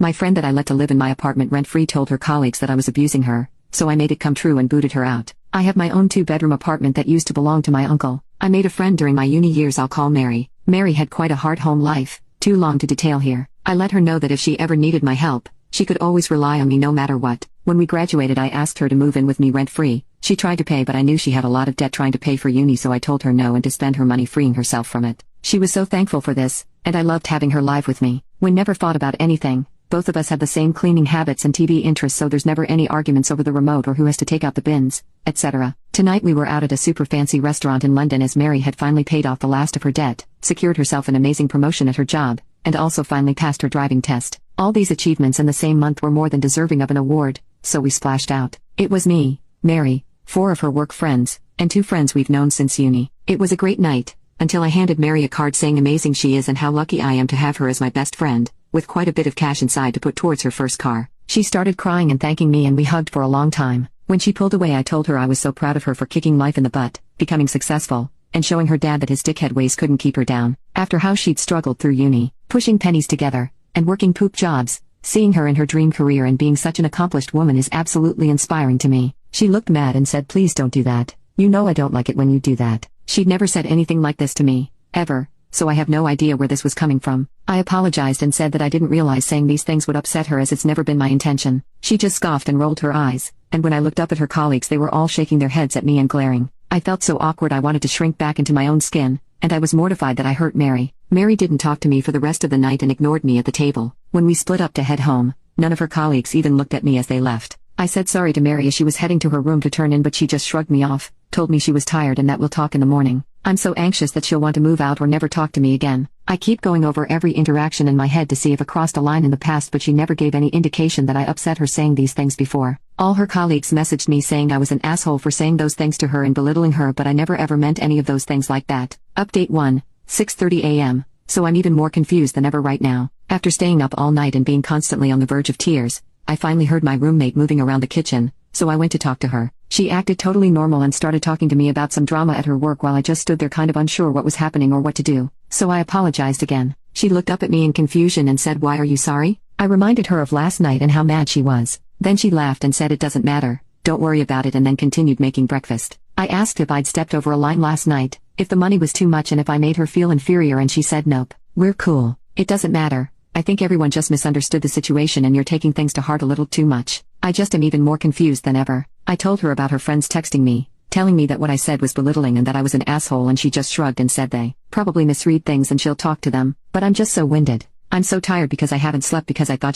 My friend that I let to live in my apartment rent-free told her colleagues that I was abusing her, so I made it come true and booted her out. I have my own 2-bedroom apartment that used to belong to my uncle. I made a friend during my uni years I'll call Mary. Mary had quite a hard home life, too long to detail here. I let her know that if she ever needed my help, she could always rely on me no matter what. When we graduated I asked her to move in with me rent-free. She tried to pay but I knew she had a lot of debt trying to pay for uni, so I told her no and to spend her money freeing herself from it. She was so thankful for this, and I loved having her live with me. We never fought about anything. Both of us have the same cleaning habits and TV interests, so there's never any arguments over the remote or who has to take out the bins, etc. Tonight we were out at a super fancy restaurant in London as Mary had finally paid off the last of her debt, secured herself an amazing promotion at her job, and also finally passed her driving test. All these achievements in the same month were more than deserving of an award, so we splashed out. It was me, Mary, 4 of her work friends, and 2 friends we've known since uni. It was a great night, until I handed Mary a card saying amazing she is and how lucky I am to have her as my best friend, with quite a bit of cash inside to put towards her first car. She started crying and thanking me and we hugged for a long time. When she pulled away I told her I was so proud of her for kicking life in the butt, becoming successful, and showing her dad that his dickhead ways couldn't keep her down. After how she'd struggled through uni, pushing pennies together, and working poop jobs, seeing her in her dream career and being such an accomplished woman is absolutely inspiring to me. She looked mad and said, "Please don't do that. You know I don't like it when you do that." She'd never said anything like this to me, ever, so I have no idea where this was coming from. I apologized and said that I didn't realize saying these things would upset her as it's never been my intention. She just scoffed and rolled her eyes, and when I looked up at her colleagues they were all shaking their heads at me and glaring. I felt so awkward I wanted to shrink back into my own skin, and I was mortified that I hurt Mary. Mary didn't talk to me for the rest of the night and ignored me at the table. When we split up to head home, none of her colleagues even looked at me as they left. I said sorry to Mary as she was heading to her room to turn in, but she just shrugged me off, told me she was tired and that we'll talk in the morning. I'm so anxious that she'll want to move out or never talk to me again. I keep going over every interaction in my head to see if I crossed a line in the past, but she never gave any indication that I upset her saying these things before. All her colleagues messaged me saying I was an asshole for saying those things to her and belittling her, but I never ever meant any of those things like that. Update 1, 6:30 a.m. So I'm even more confused than ever right now. After staying up all night and being constantly on the verge of tears, I finally heard my roommate moving around the kitchen, so I went to talk to her. She acted totally normal and started talking to me about some drama at her work while I just stood there kind of unsure what was happening or what to do. So I apologized again. She looked up at me in confusion and said, "Why are you sorry?" I reminded her of last night and how mad she was. Then she laughed and said it doesn't matter, don't worry about it, and then continued making breakfast. I asked if I'd stepped over a line last night, if the money was too much and if I made her feel inferior, and she said nope. We're cool. It doesn't matter. I think everyone just misunderstood the situation and you're taking things to heart a little too much. I just am even more confused than ever. I told her about her friends texting me, telling me that what I said was belittling and that I was an asshole, and she just shrugged and said they probably misread things and she'll talk to them. But I'm just so winded. I'm so tired because I haven't slept because I thought